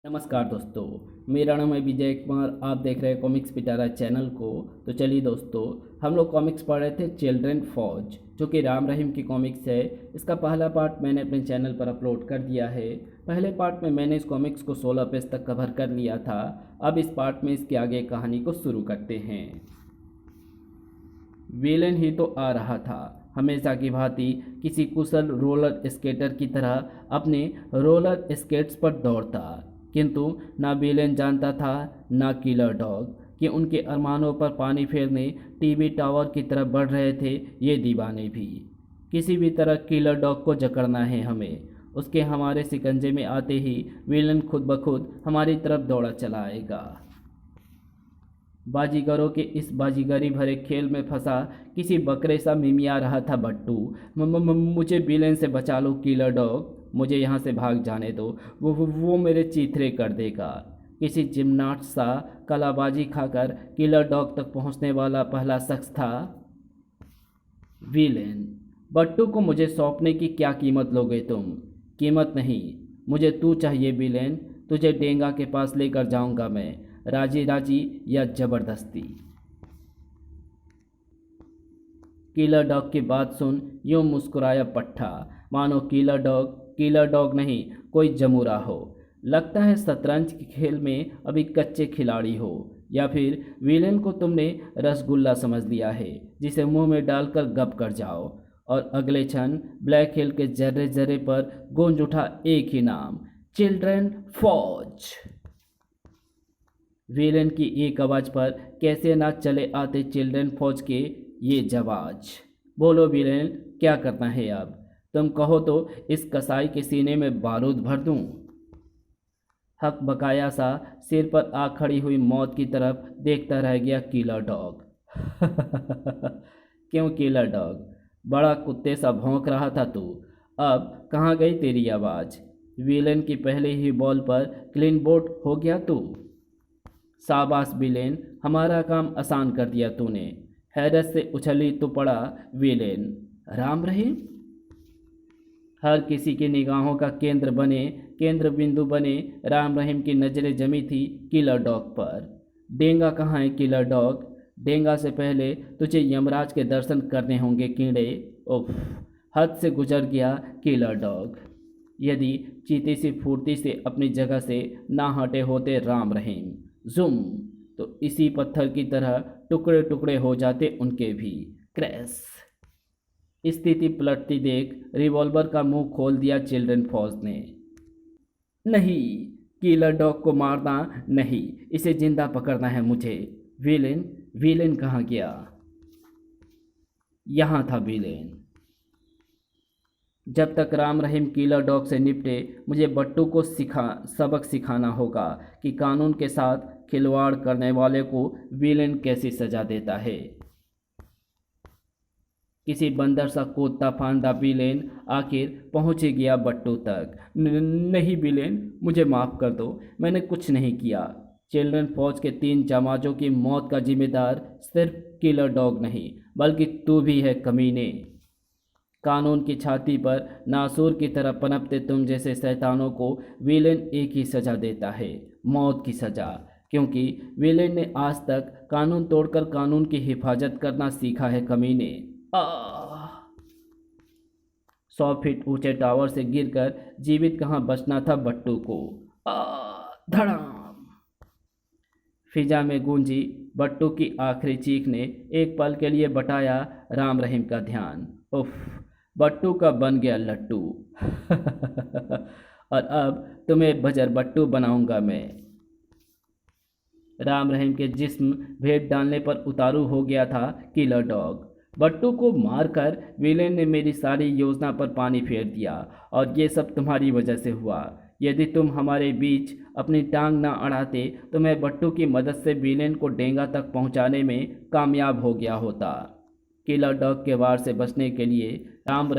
नमस्कार दोस्तों, मेरा नाम है विजय कुमार। आप देख रहे हैं कॉमिक्स पिटारा चैनल को। तो चलिए दोस्तों, हम लोग कॉमिक्स पढ़ रहे थे चिल्ड्रन फौज, जो कि राम रहीम की कॉमिक्स है। इसका पहला पार्ट मैंने अपने चैनल पर अपलोड कर दिया है। पहले पार्ट में मैंने इस कॉमिक्स को 16 पेज तक कवर कर लिया था। अब इस पार्ट में इसके आगे कहानी को शुरू करते हैं। विलेन ही तो आ रहा था, हमेशा की भांति किसी कुशल रोलर स्केटर की तरह अपने रोलर स्केट्स पर दौड़ता। किंतु ना विलेन जानता था ना किलर डॉग कि उनके अरमानों पर पानी फेरने टीवी टावर की तरफ बढ़ रहे थे ये दीवाने भी। किसी भी तरह किलर डॉग को जकड़ना है हमें। उसके हमारे शिकंजे में आते ही विलेन खुद ब खुद हमारी तरफ दौड़ा चला आएगा। बाजीगरों के इस बाजीगरी भरे खेल में फंसा किसी बकरे सा मिमिया रहा था बट्टू। मुझे विलेन से बचा लो किलर डॉग, मुझे यहाँ से भाग जाने दो, वो मेरे चीथड़े कर देगा। किसी जिम्नाट सा कलाबाजी खाकर किलर डॉग तक पहुँचने वाला पहला शख्स था विलेन। बट्टू को मुझे सौंपने की क्या कीमत लोगे तुम? कीमत नहीं, मुझे तू चाहिए विलेन। तुझे डेंगा के पास लेकर जाऊंगा मैं, राजी राजी या जबरदस्ती। किलर डॉग की बात सुन यूं मुस्कुराया पट्ठा, मानो किलर डॉग नहीं कोई जमुरा हो। लगता है शतरंज के खेल में अभी कच्चे खिलाड़ी हो, या फिर विलेन को तुमने रसगुल्ला समझ लिया है जिसे मुंह में डालकर गप कर जाओ। और अगले क्षण ब्लैक हिल के जर्रे जर्रे पर गूंज उठा एक ही नाम, चिल्ड्रन फौज। विलेन की एक आवाज़ पर कैसे ना चले आते चिल्ड्रन फौज के ये जवाज। बोलो विलेन, क्या करना है अब? तुम कहो तो इस कसाई के सीने में बारूद भर दूं। हक बकाया सा सिर पर आ खड़ी हुई मौत की तरफ देखता रह गया किलर डॉग। क्यों किलर डॉग, बड़ा कुत्ते सा भौंक रहा था तू। अब कहाँ गई तेरी आवाज़? विलेन की पहले ही बॉल पर क्लीन बोल्ड हो गया तू। शाबाश विलेन, हमारा काम आसान कर दिया तूने। हैरत से उछली तो पड़ा विलेन। राम रहीम हर किसी की निगाहों का केंद्र बिंदु बने राम रहीम की नज़रें जमी थी किलर डॉग पर। डेंगा कहाँ है किलर डॉग? डेंगा से पहले तुझे यमराज के दर्शन करने होंगे कीड़े। उफ, हद से गुजर गया किलर डॉग। यदि चीती सी फुर्ती से अपनी जगह से ना हटे होते राम रहीम, जुम, तो इसी पत्थर की तरह टुकड़े टुकड़े हो जाते उनके भी। क्रैश। स्थिति पलटती देख रिवॉल्वर का मुंह खोल दिया चिल्ड्रन फौज ने। नहीं, किलर डॉग को मारना नहीं, इसे जिंदा पकड़ना है मुझे। विलेन कहाँ गया? यहाँ था विलेन। जब तक राम रहीम किलर डॉग से निपटे मुझे बट्टू को सबक सिखाना होगा कि कानून के साथ खिलवाड़ करने वाले को विलेन कैसी सजा देता है। किसी बंदर सा कूदता फांदा विलेन आखिर पहुंच ही गया बट्टू तक। नहीं विलेन, मुझे माफ़ कर दो, मैंने कुछ नहीं किया। चिल्ड्रन फौज के 3 जामाजों की मौत का जिम्मेदार सिर्फ किलर डॉग नहीं बल्कि तू भी है कमीने। कानून की छाती पर नासूर की तरह पनपते तुम जैसे शैतानों को विलेन एक ही सज़ा देता है, मौत की सज़ा। क्योंकि विलेन ने आज तक कानून तोड़कर कानून की हिफाजत करना सीखा है कमीने। 100 फीट ऊंचे टावर से गिरकर जीवित कहाँ बचना था बट्टू को। धड़ाम। फिजा में गूंजी बट्टू की आखिरी चीख ने एक पल के लिए बटाया राम रहीम का ध्यान। उफ, बट्टू का बन गया लट्टू। और अब तुम्हें बजर बट्टू बनाऊंगा मैं। राम रहीम के जिस्म भेंट डालने पर उतारू हो गया था किलर डॉग। बट्टू को मारकर विलेन ने मेरी सारी योजना पर पानी फेर दिया, और ये सब तुम्हारी वजह से हुआ। यदि तुम हमारे बीच अपनी टांग ना अड़ाते तो मैं बट्टू की मदद से विलेन को डेंगा तक पहुंचाने में कामयाब हो गया होता। किलर डॉग के वार से बचने के लिए राम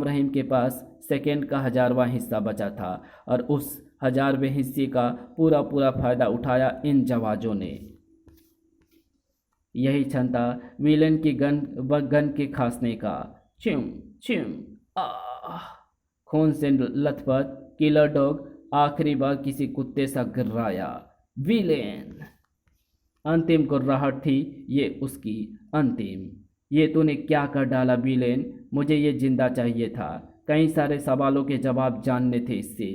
रहीम के पास सेकेंड का 1000वां हिस्सा बचा था, और उस 1000वें हिस्से का पूरा पूरा फायदा उठाया इन जवाजों ने। यही क्षण था विलेन की गन के खांसने का। चिम चिम। खून से लथपथ किलर डॉग आखिरी बार किसी कुत्ते सा गुर्राया। विलेन। अंतिम गुर्राहट थी ये उसकी, अंतिम। ये तूने क्या कर डाला विलेन? मुझे ये जिंदा चाहिए था। कई सारे सवालों के जवाब जानने थे इससे।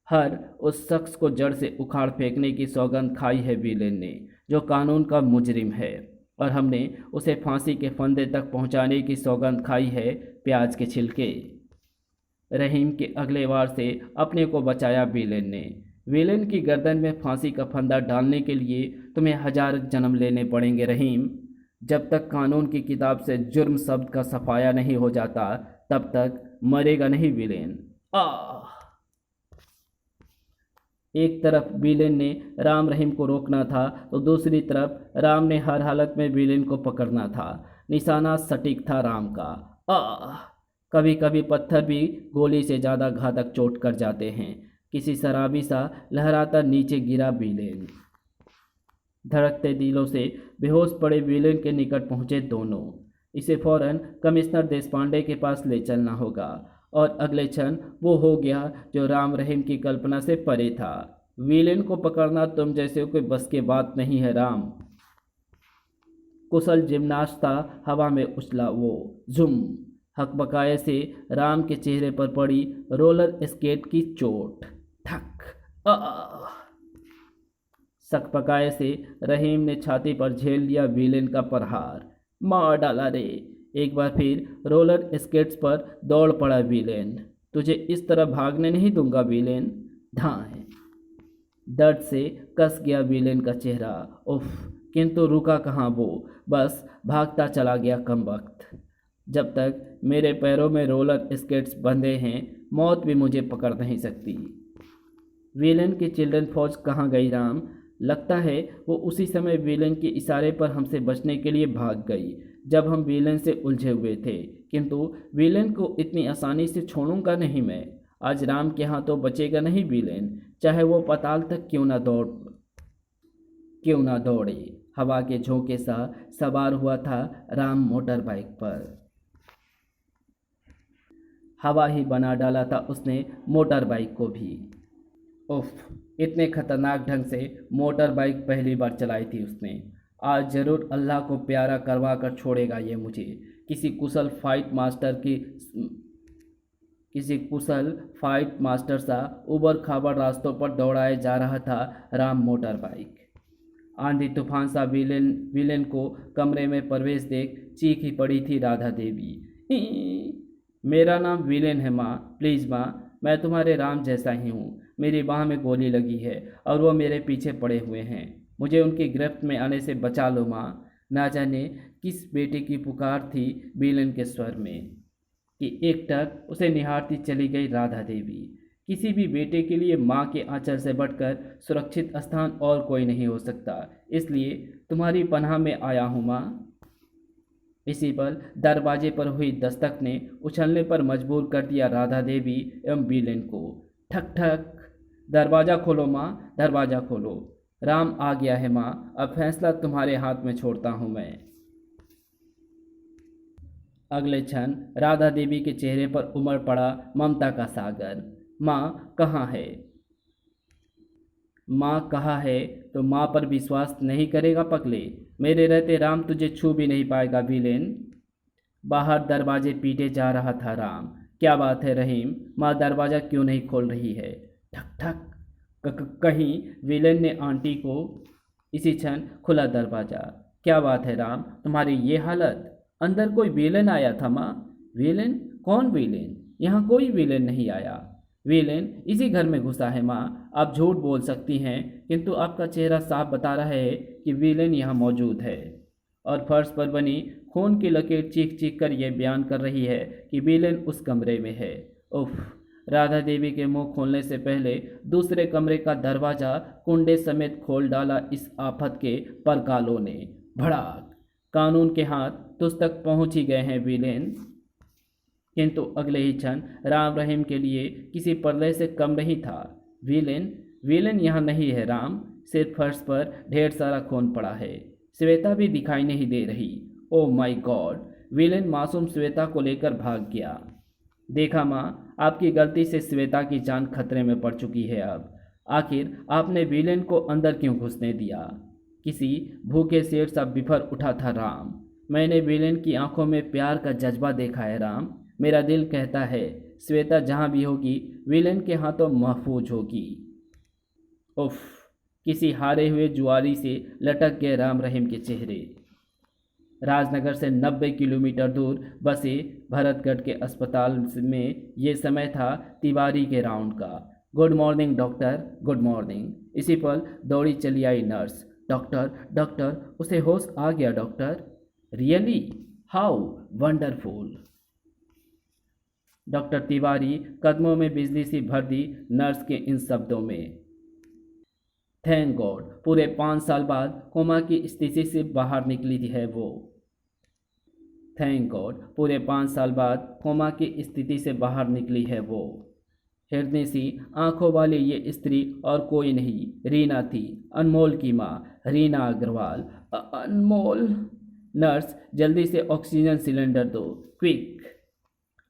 हर उस शख्स को जड़ से उखाड़ फेंकने की सौगंध खाई है विलेन ने, जो कानून का मुजरिम है, और हमने उसे फांसी के फंदे तक पहुंचाने की सौगंध खाई है प्याज के छिलके। रहीम के अगले वार से अपने को बचाया विलेन ने। विलेन की गर्दन में फांसी का फंदा डालने के लिए तुम्हें 1000 जन्म लेने पड़ेंगे रहीम। जब तक कानून की किताब से जुर्म शब्द का सफाया नहीं हो जाता, तब तक मरेगा नहीं विलेन। आह! एक तरफ विलेन ने राम रहीम को रोकना था, तो दूसरी तरफ राम ने हर हालत में विलेन को पकड़ना था। निशाना सटीक था राम का। आह! कभी कभी पत्थर भी गोली से ज़्यादा घातक चोट कर जाते हैं। किसी शराबी सा लहराता नीचे गिरा विलेन। धड़कते दिलों से बेहोश पड़े विलेन के निकट पहुंचे दोनों। इसे फौरन कमिश्नर देशपांडे के पास ले चलना होगा, और अगले क्षण वो हो गया जो राम रहीम की कल्पना से परे था। विलेन को पकड़ना तुम जैसे कोई बस की बात नहीं है राम। कुशल जिम्नास्ट था, हवा में उछला वो। झुम! हकबकाए से राम के चेहरे पर पड़ी रोलर स्केट की चोट। ठक! सकपकाए से रहीम ने छाती पर झेल लिया विलेन का प्रहार। मार डाला रे! एक बार फिर रोलर स्केट्स पर दौड़ पड़ा विलेन। तुझे इस तरह भागने नहीं दूंगा विलेन। धाएं! दर्द से कस गया विलेन का चेहरा। उफ! किंतु रुका कहाँ वो, बस भागता चला गया कमबख्त। जब तक मेरे पैरों में रोलर स्केट्स बंधे हैं, मौत भी मुझे पकड़ नहीं सकती। विलेन की चिल्ड्रन फौज कहाँ गई राम? लगता है वो उसी समय विलेन के इशारे पर हमसे बचने के लिए भाग गई, जब हम विलेन से उलझे हुए थे। किंतु विलेन को इतनी आसानी से छोड़ूंगा नहीं मैं। आज राम के हाथों बचेगा नहीं विलेन, चाहे वो पाताल तक क्यों ना दौड़े। हवा के झोंके सा सवार हुआ था राम मोटर बाइक पर। हवा ही बना डाला था उसने मोटर बाइक को भी। उफ! इतने खतरनाक ढंग से मोटर बाइक पहली बार चलाई थी उसने। आज जरूर अल्लाह को प्यारा करवा कर छोड़ेगा ये मुझे। किसी कुशल फाइट मास्टर सा उबड़ खाबड़ रास्तों पर दौड़ाए जा रहा था राम मोटर बाइक। आंधी तूफान सा विलेन को कमरे में प्रवेश देख चीख ही पड़ी थी राधा देवी। मेरा नाम विलेन है माँ, प्लीज़ माँ, मैं तुम्हारे राम जैसा ही हूँ। मेरी बाह में गोली लगी है और वो मेरे पीछे पड़े हुए हैं। मुझे उनकी गिरफ्त में आने से बचा लो माँ। ना जाने किस बेटे की पुकार थी विलेन के स्वर में कि एकटक उसे निहारती चली गई राधा देवी। किसी भी बेटे के लिए माँ के आंचल से बढ़कर सुरक्षित स्थान और कोई नहीं हो सकता, इसलिए तुम्हारी पनाह में आया हूँ माँ। इसी पर दरवाजे पर हुई दस्तक ने उछलने पर मजबूर कर दिया राधा देवी एवं विलेन को। ठक ठक! दरवाज़ा खोलो माँ, दरवाज़ा खोलो। राम आ गया है माँ, अब फैसला तुम्हारे हाथ में छोड़ता हूँ मैं। अगले क्षण राधा देवी के चेहरे पर उमड़ पड़ा ममता का सागर। माँ कहाँ है? माँ कहाँ है तो माँ पर विश्वास नहीं करेगा पगले। मेरे रहते राम तुझे छू भी नहीं पाएगा विलेन। बाहर दरवाजे पीटे जा रहा था राम। क्या बात है रहीम, माँ दरवाज़ा क्यों नहीं खोल रही है? ठक ठक! कहीं विलेन ने आंटी को। इसी क्षण खुला दरवाज़ा। क्या बात है राम, तुम्हारी ये हालत? अंदर कोई विलेन आया था माँ। विलेन? कौन विलेन? यहाँ कोई विलेन नहीं आया। विलेन इसी घर में घुसा है माँ। आप झूठ बोल सकती हैं, किंतु आपका चेहरा साफ बता रहा है कि विलेन यहाँ मौजूद है। और फर्श पर बनी खून की लकीर चीख चीख कर यह बयान कर रही है कि विलेन उस कमरे में है। उफ! राधा देवी के मुंह खोलने से पहले दूसरे कमरे का दरवाज़ा कुंडे समेत खोल डाला इस आफत के परकालों ने। भड़ाक! कानून के हाथ तुझ तक पहुंच ही गए हैं विलेन। किंतु अगले ही क्षण राम रहीम के लिए किसी प्रलय से कम नहीं था। विलेन यहाँ नहीं है राम। सिर्फ फर्श पर ढेर सारा खून पड़ा है। श्वेता भी दिखाई नहीं दे रही। Oh my God! विलेन मासूम श्वेता को लेकर भाग गया। देखा माँ, आपकी गलती से श्वेता की जान खतरे में पड़ चुकी है अब। आखिर आपने विलेन को अंदर क्यों घुसने दिया? किसी भूखे शेर सा बिफर उठा था राम। मैंने विलेन की आंखों में प्यार का जज्बा देखा है राम। मेरा दिल कहता है श्वेता जहाँ भी होगी विलेन के हाथों महफूज होगी। उफ! किसी हारे हुए जुआरी से लटक गए राम रहीम के चेहरे। राजनगर से 90 किलोमीटर दूर बसे भरतगढ़ के अस्पताल में ये समय था तिवारी के राउंड का। Good morning doctor, good morning. इसी पर दौड़ी चली आई नर्स। डॉक्टर, डॉक्टर, उसे होश आ गया doctor. Really? How wonderful. Doctor Tiwari कदमों में बिजली सी भर दी नर्स के इन शब्दों में। थैंक गॉड, पूरे 5 साल बाद कोमा की स्थिति से बाहर निकली थी है वो। थैंक गॉड, पूरे 5 साल बाद कोमा की स्थिति से बाहर निकली है वो। हिरनी सी आंखों वाली ये स्त्री और कोई नहीं, रीना थी, अनमोल की माँ, रीना अग्रवाल। अनमोल! नर्स, जल्दी से ऑक्सीजन सिलेंडर दो, क्विक।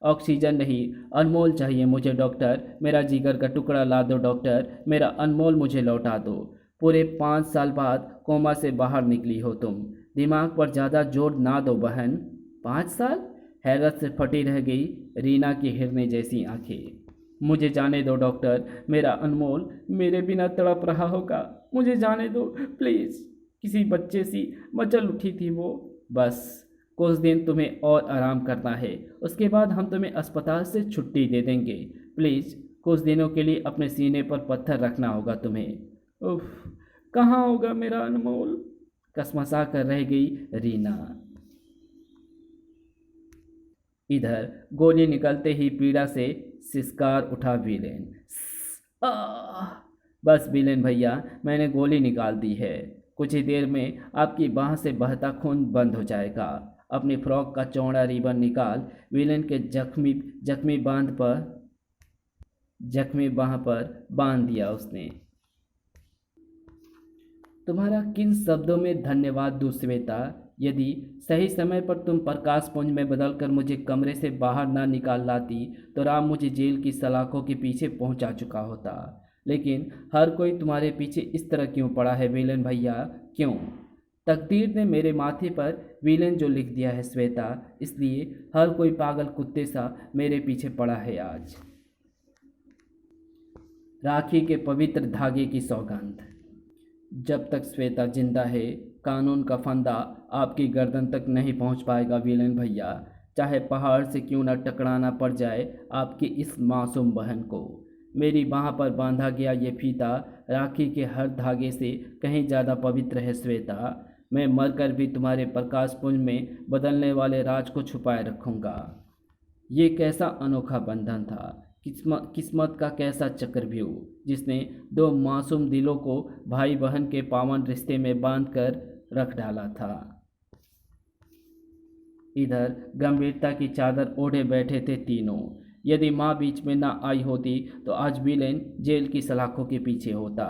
ऑक्सीजन नहीं, अनमोल चाहिए मुझे डॉक्टर। मेरा जिगर का टुकड़ा ला दो डॉक्टर, मेरा अनमोल मुझे लौटा दो। पूरे 5 साल बाद कोमा से बाहर निकली हो तुम। दिमाग पर ज़्यादा जोर ना दो बहन। 5 साल? हैरत से फटी रह गई रीना की हिरने जैसी आंखें। मुझे जाने दो डॉक्टर, मेरा अनमोल मेरे बिना तड़प रहा होगा। मुझे जाने दो प्लीज़। किसी बच्चे सी मचल उठी थी वो। बस कुछ दिन तुम्हें और आराम करना है, उसके बाद हम तुम्हें अस्पताल से छुट्टी दे देंगे। प्लीज़ कुछ दिनों के लिए अपने सीने पर पत्थर रखना होगा तुम्हें। उफ! कहाँ होगा मेरा अनमोल? कसमसा कर रह गई रीना। इधर गोली निकलते ही पीड़ा से सिसकार उठा विलेन। आह! बस विलेन भैया, मैंने गोली निकाल दी है। कुछ ही देर में आपकी बाह से बहता खून बंद हो जाएगा। अपनी फ्रॉक का चौड़ा रिबन निकाल विलेन के जख्मी बाह पर बांध दिया उसने। तुम्हारा किन शब्दों में धन्यवाद दूं श्वेता? यदि सही समय पर तुम प्रकाश पुंज में बदलकर मुझे कमरे से बाहर ना निकाल लाती तो राम मुझे जेल की सलाखों के पीछे पहुंचा चुका होता। लेकिन हर कोई तुम्हारे पीछे इस तरह क्यों पड़ा है विलेन भैया? क्यों? तकदीर ने मेरे माथे पर विलेन जो लिख दिया है श्वेता, इसलिए हर कोई पागल कुत्ते सा मेरे पीछे पड़ा है आज। राखी के पवित्र धागे की सौगंध। जब तक श्वेता जिंदा है कानून का फंदा आपकी गर्दन तक नहीं पहुंच पाएगा विलेन भैया। चाहे पहाड़ से क्यों न टकराना पड़ जाए आपकी इस मासूम बहन को। मेरी बाह पर बांधा गया ये फीता राखी के हर धागे से कहीं ज़्यादा पवित्र है श्वेता। मैं मरकर भी तुम्हारे प्रकाश पुंज में बदलने वाले राज को छुपाए रखूँगा। ये कैसा अनोखा बंधन था, किस्मत का कैसा चक्रव्यूह, जिसने 2 मासूम दिलों को भाई बहन के पावन रिश्ते में बांधकर रख डाला था। इधर गंभीरता की चादर ओढ़े बैठे थे तीनों। यदि माँ बीच में ना आई होती तो आज विलेन जेल की सलाखों के पीछे होता।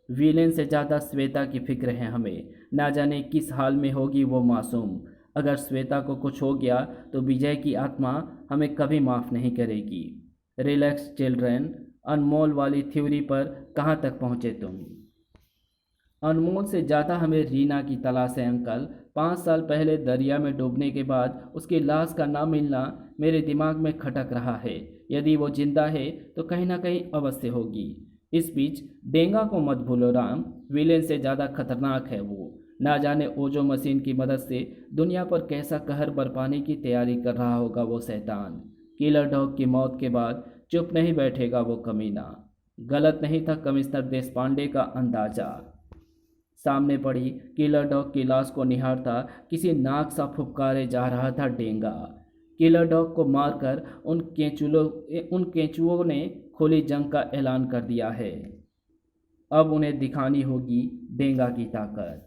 विलेन से ज़्यादा श्वेता की फिक्र है हमें। ना जाने किस हाल में होगी वो मासूम। अगर श्वेता को कुछ हो गया तो विजय की आत्मा हमें कभी माफ़ नहीं करेगी। Relax children. अनमोल वाली थ्योरी पर कहाँ तक पहुँचे तुम? अनमोल से ज़्यादा हमें रीना की तलाश है अंकल। 5 साल पहले दरिया में डूबने के बाद उसकी लाश का ना मिलना मेरे दिमाग में खटक रहा है। यदि वो जिंदा है तो कहीं ना कहीं अवश्य होगी। इस बीच डेंगा को मत भूलो राम, विलेन से ज़्यादा खतरनाक है वो। ना जाने ओजो मशीन की मदद से दुनिया पर कैसा कहर बरपाने की तैयारी कर रहा होगा वो शैतान। किलर डॉग की मौत के बाद चुप नहीं बैठेगा वो कमीना। गलत नहीं था कमिश्नर देशपांडे का अंदाजा। सामने पड़ी किलर डॉग की लाश को निहारता किसी नाक सा फुफकारे जा रहा था डेंगा। किलर डॉग को मारकर उन केंचुओं ने खुली जंग का ऐलान कर दिया है। अब उन्हें दिखानी होगी डेंगा की ताकत।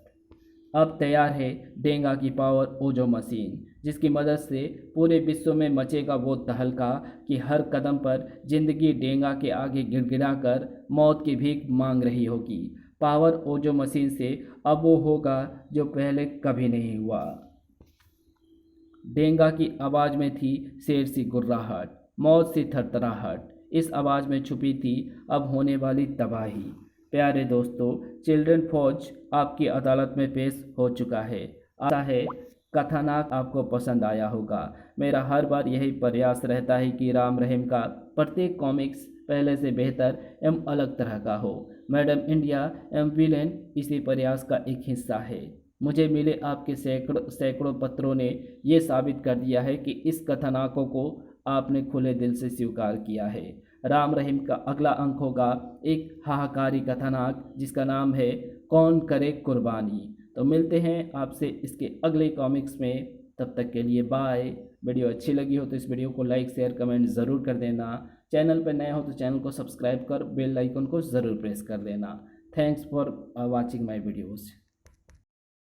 अब तैयार है डेंगा की पावर ओजो मशीन, जिसकी मदद से पूरे विश्व में मचेगा वो तहलका कि हर कदम पर जिंदगी डेंगा के आगे गिड़गिड़ाकर मौत की भीख मांग रही होगी। पावर ओजो मशीन से अब वो होगा जो पहले कभी नहीं हुआ। डेंगा की आवाज़ में थी शेर सी गुर्राहट। मौत सी थरथराहट इस आवाज़ में छुपी थी, अब होने वाली तबाही। प्यारे दोस्तों, चिल्ड्रन फौज आपकी अदालत में पेश हो चुका है। आशा है कथानक आपको पसंद आया होगा। मेरा हर बार यही प्रयास रहता है कि राम रहीम का प्रत्येक कॉमिक्स पहले से बेहतर एवं अलग तरह का हो। मैडम इंडिया एवं विलेन इसी प्रयास का एक हिस्सा है। मुझे मिले आपके सैकड़ों पत्रों ने ये साबित कर दिया है कि इस कथानकों को आपने खुले दिल से स्वीकार किया है। राम रहीम का अगला अंक होगा एक हाहाकारी कथानक जिसका नाम है कौन करे कुर्बानी। तो मिलते हैं आपसे इसके अगले कॉमिक्स में, तब तक के लिए बाय। वीडियो अच्छी लगी हो तो इस वीडियो को लाइक शेयर कमेंट ज़रूर कर देना। चैनल पर नया हो तो चैनल को सब्सक्राइब कर बेल आइकन को ज़रूर प्रेस कर देना। Thanks for watching my videos.